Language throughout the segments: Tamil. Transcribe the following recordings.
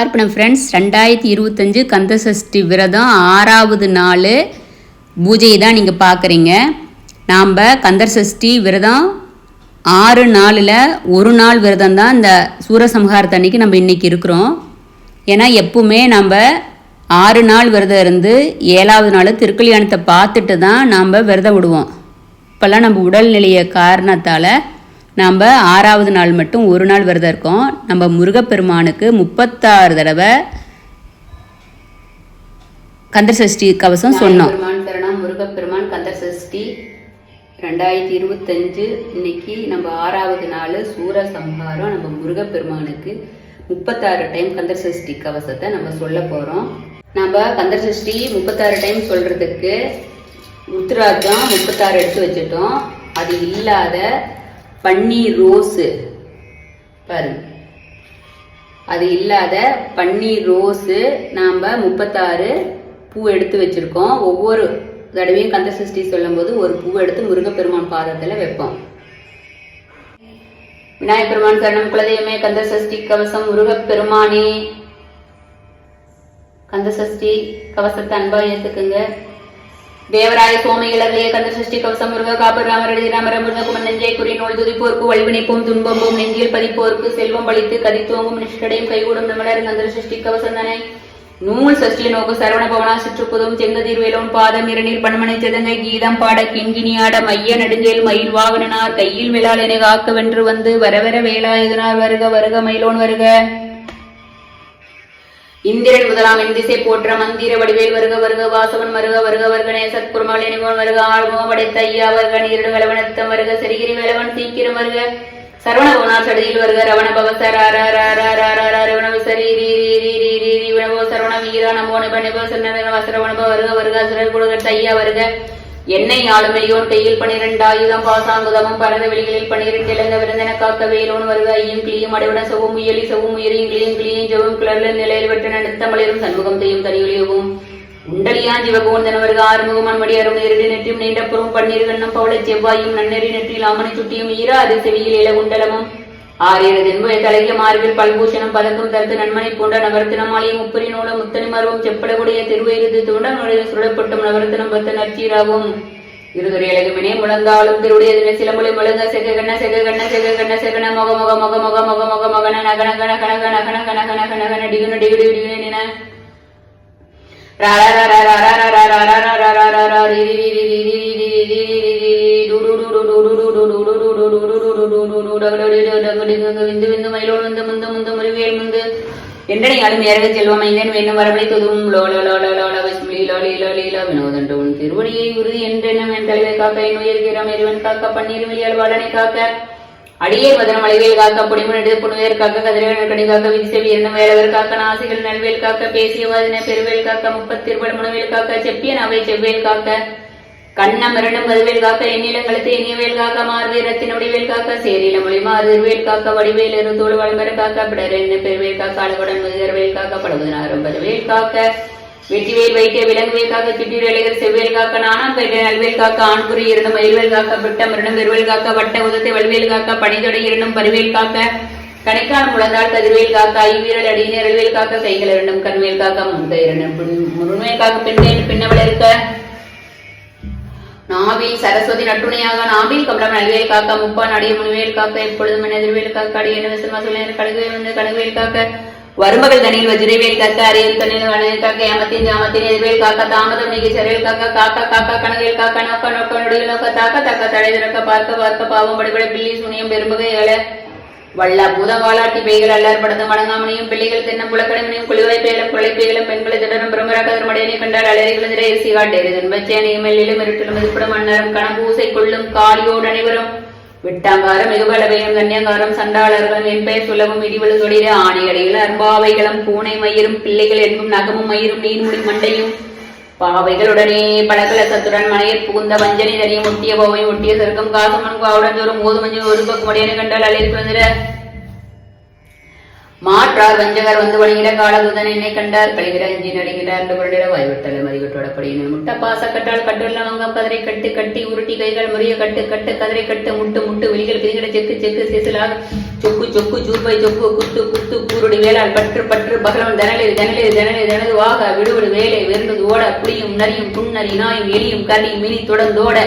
பார்ப்பன ஃப்ரெண்ட்ஸ், 2025 கந்தசஷ்டி விரதம் 6வது நாள் பூஜை தான் நீங்கள் பார்க்குறீங்க. நாம் கந்தர் சஷ்டி விரதம் 6 நாளில் ஒரு நாள் விரதம் தான் இந்த சூரசம்ஹாரத்து அன்னைக்கு நம்ம இன்றைக்கி இருக்கிறோம். ஏன்னா எப்பவுமே நம்ம 6 நாள் விரதம் இருந்து 7வது நாள் திருக்கல்யாணத்தை பார்த்துட்டு தான் நாம் விரதம் விடுவோம். இப்போல்லாம் நம்ம உடல்நிலைய காரணத்தால் நாம் 6வது நாள் மட்டும் ஒரு நாள் விரதம் இருக்கோம். நம்ம முருகப்பெருமானுக்கு 36 தடவை கந்தர் சஷ்டி கவசம் சொன்னோம். முருகப்பெருமான் கந்தர் சஷ்டி 2025 இன்னைக்கு நம்ம 6வது நாள் சூரசம்ஹாரம். நம்ம முருகப்பெருமானுக்கு 36 டைம் கந்தர் சஷ்டி கவசத்தை நம்ம சொல்ல போகிறோம். நம்ம கந்தர் சஷ்டி 36 டைம் சொல்கிறதுக்கு உத்திராஜம் 36 எடுத்து வச்சுட்டோம். அது இல்லாத பன்னீர் ரோஸு பாருங்க, அது இல்லாத பன்னீர் ரோஸு நாம் 36 பூ எடுத்து வச்சுருக்கோம். ஒவ்வொரு தடவையும் கந்த சஷ்டி சொல்லும் போது ஒரு பூ எடுத்து முருகப்பெருமான் பாதத்தில் வைப்போம். விநாயகப் பெருமான் சரணம், குலதெய்வமே கந்த சஷ்டி கவசம். முருகப்பெருமானே கந்த சஷ்டி கவசத்தை அன்பா ஏற்றுக்குங்க. தேவராய சோமையிலே கந்த சஷ்டி கவசம். முருக காப்பு ராமரடி ராமர முருகக்குமன் நெஞ்சை குறி நோல் துதிப்போர்க்கு வழிவினைப்போம் துன்பம்போம் நெஞ்சில் பதிப்போர்க்கு செல்வம் பழித்து கதித்துவங்கும் நிஷ்டடையும் கைகூடும் நம்மளர் கந்த சஷ்டி கவசம் தானே. நூல் சஷ்டிய நோக்கு சரவண பவனா சுற்றுப்புதும் செங்கதீர் வேலோன் பாதம் இரநீர் பன்மனை செதங்கை கீதம் பாட கிண்கிணியாட மைய நெடுஞ்சேல் மயில் வாகனார் கையில் வேளாள் என காக்க வென்று வந்து வரவர வேளா எதனார் வருக வருக மயிலோன் வருக. இந்திரன் முதலாம் என் திசை போற்ற மந்திர வடிவேல் வருக வருக வாசவன் வருக வருக வருகனே சத்குருமால் நினைவன் வருக ஆழ்முகம் படைத்த ஐயா வருக நீரிடு வேலவனத்தம் வருக சிறிகிரி வேலவன் சீக்கிரம் வருக சரவண பவனார் சடுதியில் வருக ரவண பவசர சரவண வீரா நமோ நிப சரவணப வருக வருக அசுரர் குடுகர் ஐயா வருக. எண்ணெய் ஆளுமையோன் கையில் 12 ஆயுதம் பாசாங்குதமும் பரத வெளிகளில் 12 இழந்த விருந்தன காக்க வேலோன் வருக ஐயும் கிளியும் அடைவுடன் செவ்வும் முயலி செவ்வும் உயிரியும் கிளியும் கிளியும் செவ்வும் கிளர்ல நிலையில் வெட்ட நடுத்த மலிரும் சண்முகம் செய்யும் தனியொலியவும் உண்டலியான் ஜிவகோந்தன வருக ஆறுமுகம் மண்மடி அரும் நேரடி நெற்றியும் நீண்ட புறம் பன்னீர் கண்ணம் பவள செவ்வாயும் நன்னெறி நெற்றியில் அமனை சுட்டியும் ஈரா அது செவியில் இளகுண்டலமும் 6 என்பது தலைய மார்பில் பல்பூஷணம் பதக்கம் தடுத்து நன்மனை போன்ற நவரத்தினமாலையும் முப்பரி நூலம் முத்தனி மருவம் செப்படக்கூடிய திருவயிறு துண்ட நுழைய சுடப்பட்டும் நவரத்தினம் பத்த நற்சீராவும் இருதுரை இலகுவினே முழந்தாலும் திருவுடைய சிலம்பொழி முழங்க செக கண்ண செக கண்ண செக கண்ண செகன மொக மொக மொக மொக மொக மொக மகன நகன கன கனக நகன கனக நகன கன டிகுன டிகுடி டிகுன என்றனையாலும் ஏறக செல்வம் ஐந்தன் வேணும் வரவழை தொதுவும் வினோதன் திருவடியை உறுதி என்றென்னும் என் தலைவை காக்க என் உயிர்கிறோம் எரிவன் காக்க பன்னீர் வெளியால் வாழனை காக்க அடியே வதனம் அலைவேல் காக்க பொடிமன் எடுத்து புனுவேர் காக்க கதிரவன் கடி காக்க விதிசெவி இரண்டும் வேலவர் காக்க நாசிகள் நல்வேல் காக்க பேசிய வாதின பெருவேல் காக்க 30 திருப்பல் முனவேல் காக்க செப்பியன் அவை செவ்வேல் காக்க கண்ணம் இரண்டும் கதுவேல் காக்க எண்ணிலங்களுக்கு எண்ணியவேல் காக்க மார்வே ரத்தினுடைவேல் காக்க சேரில மொழிமா திருவேல் காக்க வடிவேல் இருந்தோடு வளம்பெற காக்க பிடர் என்ன பெருவேல் காக்க அழகுடன் முதிர்வேல் காக்க படுவதனாரும் பருவேல் காக்க வெட்டிவேல் வைத்திய விலங்குவேல் காக்க சிட்டியூர் இளைஞர் செவ்வேல் காக்க நானாம் பெற்ற நல்வேல் காக்க ஆண்புரி இரண்டும் மயில்வேல் காக்க பிட்டம் இரண்டும் பெருவேல் காக்க வட்ட உதத்தை வல்வேல் காக்க பனிதொடை இரண்டும் பருவேல் காக்க கணைக்கால் முழந்தாள் கதிர்வேல் காக்க ஐவீரல் அடி நிறவேல் காக்க கைகள் இரண்டும் கண்வேல் காக்க முந்த இரண்டும் முருண்வேல் காக்க பெண்ணேன் பின்னவள் இருக்க நாவில் சரஸ்வதி நட்டுணையாக நாவில் கமலம் நல்வேல் காக்க முப்பான் அடிய முனிவேல் காக்க எப்பொழுதும் எதிர்வேல் காக்க அடிய விசமா சொல்ல கடுகுவேல் வந்து கடுகுவேல் காக்க வருமகள் தனியில் வஜ்ரவேல் காக்க அரியல் தனியில் காக்க ஏமத்தின் ஜாமத்தின் எதிர்வேல் காக்க தாமதம் நீக்கி சரையில் காக்க காக்க காக்க கனவேல் காக்க நோக்க நோக்க நொடியில் நோக்க தாக்க தாக்க தடை திறக்க பார்க்க பார்க்க பாவம் படுபட பில்லி சுனியம் பெரும்பகைகளை வல்ல பூதம் வாளாட்டி பெய்கள் எல்லார் படந்து மடங்காமணியும் பிள்ளைகள் தென்னம் புலக்கடைமணியும் குளிவாய் பேலும் கொலை பெய்களும் பெண்களை தொடரும் பிரம்மரா கதிர்மடையனை கண்டால் அலறிகளெதிரே எரிசி காட்டேறுதன் பச்சேனையும் மெல்லிலும் இருட்டிலும் எதிர்ப்படும் மன்னரும் கணபூசை கொள்ளும் காளியோடு அனைவரும் விட்டாங்காரம் மிகுபலவையும் கன்னியங்காரம் சண்டாளர்களும் என் பெயர் சுலவும் இடிவழு தொழில ஆணையடைகள் அற்பாவைகளும் பூனை மயிரும் பிள்ளைகள் என்பும் நகமும் மயிரும் நீன்முடி மண்டையும் பாவைகளுடனே படகல சத்துடன் மனையர் புகுந்த வஞ்சனை தனியும் ஒட்டிய பாவை ஒட்டிய சருக்கம் காசமன் காவுடன் ஒரு மோதுமஞ்சு ஒரு பக்கம் உடையனை கண்டால் அழைத்து வந்துட மாற்றார் வஞ்சகர் வந்து வழிகிட காலதுதன் என்னை கண்டார் கழிகிற அஞ்சி நடிகிறார் வருட வாய்விட்டல மதிவிட்டோடப்படின்னு முட்டை பாச கட்டால் கட்டுள்ள வங்கம் கதிரை கட்டு கட்டி உருட்டி கைகள் முறிய கட்டு கட்டு கதிரை கட்டு முட்டு முட்டு வெளிகள் பிரிகிட செக்கு செக்கு சிசிலாக சொக்கு சொக்கு சூப்பை சொக்கு குத்து குத்து கூருடி வேளால் பற்று பற்று பகலவன் தனலில் தனலில் தனலில் தனது வாக விடுவிடு வேலை வெறுந்தது ஓட புளியும் நரியும் புன்னரி நாயும் எலியும் கரியும் மினி தொடர்ந்தோட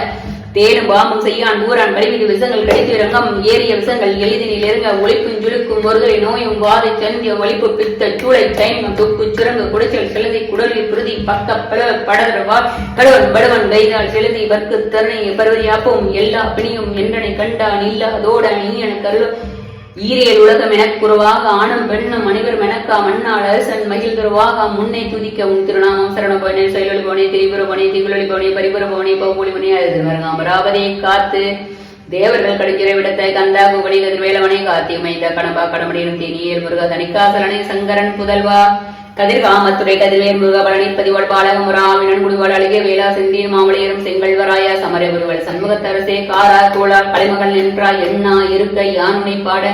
தேடும் பாம்பும் செய்யான் ஊரான் வலிவிடு விஷங்கள் கிடைத்து ரங்கம் ஏறிய விஷங்கள் எளிதினில் இறங்க ஒளிப்பும் ஜுழுக்கும் ஒருதலை நோயும் வாதை சந்திய ஒளிப்பு பித்த சூளை தைமம் தொக்கு சுரங்கு குடைச்சல் செலுதி குடலில் குருதி பக்க படவா கடவன் படுவன் கைதால் செலுதி வர்க்கு தருணை பருவரியாப்பவும் எல்லா பிணியும் என்றனை கண்டான் இல்லாதோட நீயன கருவ ஈரியல் உலகம் எனக் குருவாக ஆணும் பெண்ணும் அனைவர் மெனக்கா மண்ணாள் அரசன் மகிழ் குருவாக முன்னே துதிக்க உன் திருநாமம் சரண போனே செயலொலி போனே திரிபுர போனே திகுலொலி போனே பரிபுர போனே பௌபொலி போனே அமராவதியை காத்து தேவர்கள் கடுக்கிற விடத்தை கந்தா குவடி கதிர்வேலவனை காத்தி மைந்த கணபா கடமடியும் தேனியர் முருக தனிக்காசலனை சங்கரன் புதல்வா கதிர்காமத்துறை கதிர்வேர் முருக பழனி பதிவாள் பாலகமுராவினன் குடிவாள் அழகிய வேளா செந்தியின் மாமலையரும் செங்கல்வராய சமர குருவள் சண்முகத்தரசே காரா தோளால் கலைமகள் நின்றாய் எண்ணா இருக்கை யானுனை பாட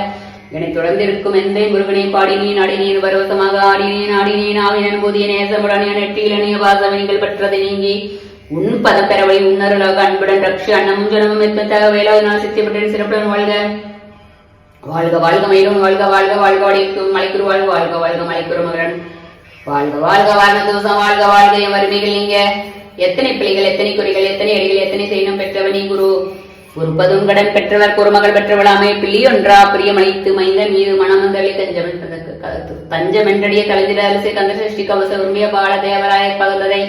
என்னை தொடர்ந்திருக்கும் எந்தை முருகனை பாடினேன் அடினேன் பரவசமாக ஆடினேன் ஆடினேன் ஆவினன் புதிய நேசமுடனே நெற்றியிலனிய வாசவனிகள் பெற்றது நீங்கி உன் பதப்பெறவழி உன்னருளாக அன்புடன் ரக்ஷ அன்னமும் ஜனமும் எத்தத்தாக வேளாவது நாள் சித்திப்பட்டேன் சிறப்புடன் வாழ்க வாழ்க வாழ்க மயிலும் வாழ்க வாழ்க வாழ்க வடைக்கும் மலைக்குரு வாழ்க வாழ்க வாழ்க மலைக்குரு மகன் வாழ்க வாழ்க வாழ்க தோசம் வாழ்க வாழ்க என் வறுமைகள் நீங்க எத்தனை பிள்ளைகள் எத்தனை குறிகள் எத்தனை அடிகள் எத்தனை செய்யணும் பெற்றவனி குரு ஒரு பதும் கடன் பெற்றவர் குறுமகள் பெற்றவளாமே பிள்ளையொன்றா பிரியமளித்து மைந்தன் மீது மனமந்தளி தஞ்சம் என்றடிய தலைந்திட அரிசி கந்த சஷ்டி கவச உரிமைய பால தேவராய பகந்ததை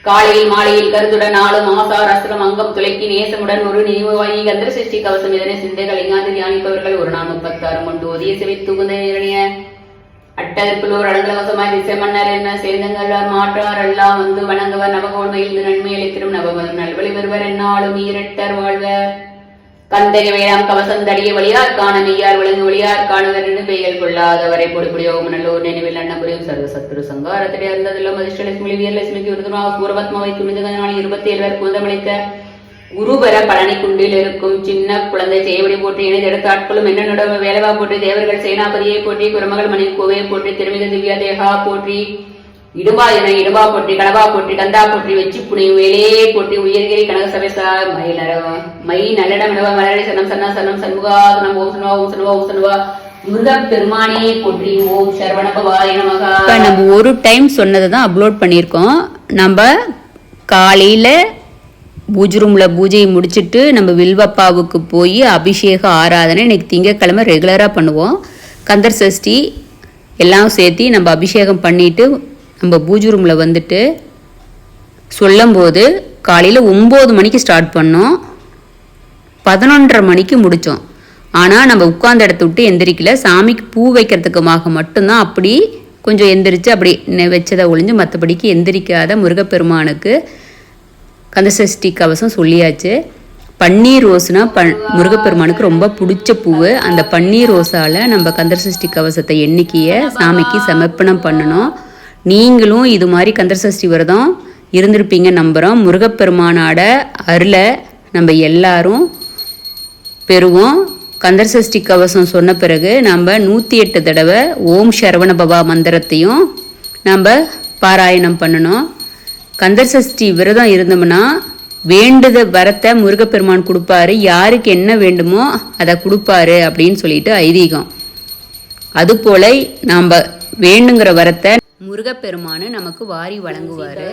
காலையில் மாலையில் கருத்துடன் ஆளும் ஆசார் அசுரம் அங்கம் துளைக்கி நேசமுடன் ஒரு நினைவு வாங்கி கந்தர சஷ்டி கவசம் இதனை சிந்தைகள் இங்காது தியானிப்பவர்கள் ஒரு நாள் 36 கொண்டு ஒதிய செவி தூகுந்த நிரணிய அட்டதற்குள்ளோர் அடங்கலவசமாய் திசை மன்னர் என்ன சேர்ந்தங்கள் மாற்றார் எல்லாம் வந்து வணங்குவர் நவகோள்மையில் நன்மை அளித்திடும் நவவர் நல்வழி வருவர் என்னாலும் ஈரட்டர் வாழ்வர் கந்தக வேளாம் கவசம் தடிய வழியார் காண மெய்யார் விளங்கு வழியார் காணுவர் என்று பெயர் கொள்ளாதவரை பொடிப்படியோகம் நல்லோர் நினைவில் அண்ணபுரியும் சர்வ சத்ரு சங்காரத்திலே இருந்ததிலும் அதிர்ஷ்டலட்சுமி வீரலட்சுமிக்கு விருதுமாக பூர்வத்மாவை துணிந்த நாள் 27 பேர் குந்தமளித்த குருபர பழனி குண்டில் இருக்கும் சின்ன குழந்தை செய்யபடி போற்றி இணைந்து எடுத்த ஆட்களும் என்ன நடுவ வேலைவா போற்றி தேவர்கள் சேனாபதியை போற்றி குருமகள் மணி கோவையை போற்றி திருமிக திவ்யா தேகா போற்றி இடுபா என இடுபா போற்றி கடபா போற்றி கந்தா போற்றி வெச்சி புனை வேலையே போற்றி உயர்கிரி கனக சபேசா மை நல்லிடம் மலரடி சனம் சன்னா சனம் சண்முகாசனம் ஓம் சனுவா ஓம் சனுவா ஓம் சனுவா முருகப் பெருமானே போற்றி ஓம் சரவணபவாய நமகா. நம்ம ஒரு டைம் சொன்னதுதான் அப்லோட் பண்ணியிருக்கோம். நம்ம காலையில பூஜை ரூம்ல பூஜையை முடிச்சுட்டு நம்ம வில்வப்பாவுக்கு போய் அபிஷேக ஆராதனை இன்னைக்கு திங்கக்கிழமை ரெகுலரா பண்ணுவோம். கந்தர் சஷ்டி எல்லாம் சேர்த்து நம்ம அபிஷேகம் பண்ணிட்டு நம்ம பூஜை ரூமில் வந்துட்டு சொல்லும்போது காலையில் 9 மணிக்கு ஸ்டார்ட் பண்ணோம், 11:30 மணிக்கு முடித்தோம். ஆனால் நம்ம உட்கார்ந்த இடத்த விட்டு எந்திரிக்கல. சாமிக்கு பூ வைக்கிறதுக்குமாக மட்டும்தான் அப்படி கொஞ்சம் எந்திரிச்சு அப்படி வச்சதை ஒழிஞ்சு மற்றபடிக்கு எந்திரிக்காத முருகப்பெருமானுக்கு கந்தசஷ்டி கவசம் சொல்லியாச்சு. பன்னீர் ரோஸ்னா முருகப்பெருமானுக்கு ரொம்ப பிடிச்ச பூவு. அந்த பன்னீர் ரோஸால் நம்ம கந்தசஷ்டி கவசத்தை எண்ணிக்கையை சாமிக்கு சமர்ப்பணம் பண்ணணும். நீங்களும் இது மாதிரி கந்தசஷ்டி விரதம் இருந்திருப்பீங்க நம்புகிறோம். முருகப்பெருமானோட அருளை நம்ம எல்லாரும் பெறுவோம். கந்தசஷ்டி கவசம் சொன்ன பிறகு நம்ம 108 தடவை ஓம் சரவணபவா மந்திரத்தையும் நம்ம பாராயணம் பண்ணணும். கந்தசஷ்டி விரதம் இருந்தோம்னா வேண்டுத வரத்தை முருகப்பெருமான் கொடுப்பாரு. யாருக்கு என்ன வேண்டுமோ அதை கொடுப்பாரு அப்படின்னு சொல்லிட்டு ஐதீகம். அதுபோல நாம் வேண்டுங்கிற வரத்தை முருகப்பெருமானு நமக்கு வாரி வழங்குவாரு.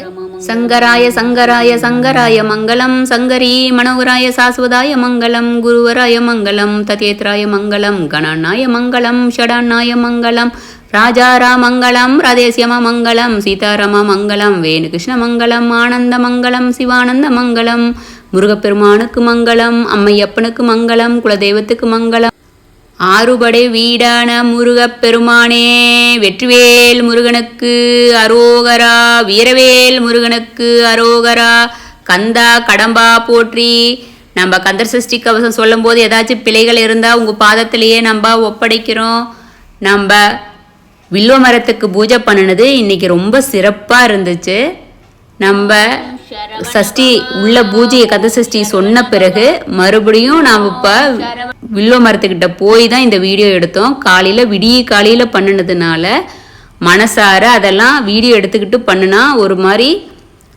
சங்கராய சங்கராய சங்கராய மங்களம், சங்கரி மனோகராய சாஸ்வதாய மங்களம், குருவராய மங்களம், ததேத்ராய மங்களம், கணாநாய மங்களம், ஷடாநாய மங்களம், ராஜாரா மங்களம், ராதேசியம மங்களம், சீதாராம மங்களம், வேணுகிருஷ்ண மங்களம், ஆனந்த மங்களம், சிவானந்த மங்களம், முருகப்பெருமானுக்கு மங்களம், அம்மையப்பனுக்கு மங்களம், குலதெய்வத்துக்கு மங்களம். ஆறுபடை வீடான முருகப்பெருமானே வெற்றிவேல் முருகனுக்கு அரோகரா, வீரவேல் முருகனுக்கு அரோகரா. கந்தா கடம்பா போற்றி. நம்ம கந்தர் சஷ்டி கவசம் சொல்லும் போது ஏதாச்சும் பிழைகள் இருந்தால் உங்கள் பாதத்திலேயே நம்ம ஒப்படைக்கிறோம். நம்ம வில்வ மரத்துக்கு பூஜை பண்ணினது இன்னைக்கு ரொம்ப சிறப்பாக இருந்துச்சு. நம்ம சஷ்டி உள்ள பூஜையை கந்த சஷ்டி சொன்ன பிறகு மறுபடியும் நாம் இப்போ வில்வ மரத்துக்கிட்ட போய் தான் இந்த வீடியோ எடுத்தோம். விடிய காலையில் பண்ணினதுனால மனசார அதெல்லாம் வீடியோ எடுத்துக்கிட்டு பண்ணுனா ஒரு மாதிரி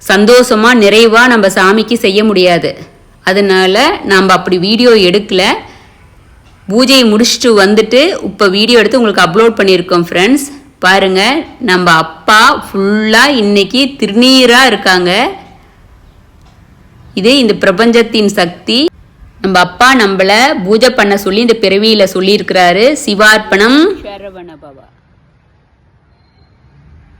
சந்தோஷமாக நிறைவாக நம்ம சாமிக்கு செய்ய முடியாது. அதனால நம்ம அப்படி வீடியோ எடுக்கலை. பூஜையை முடிச்சுட்டு வந்துட்டு இப்போ வீடியோ எடுத்து உங்களுக்கு அப்லோட் பண்ணியிருக்கோம் ஃப்ரெண்ட்ஸ். பாருங்கள், நம்ம அப்பா ஃபுல்லாக இன்னைக்கு திருநீராக இருக்காங்க. இது இந்த பிரபஞ்சத்தின் சக்தி. நம்ம அப்பா நம்மளை பூஜை பண்ண சொல்லி இந்த பிறவியில் சொல்லியிருக்கிறாரு. சிவார்ப்பணம் சரவண பவா.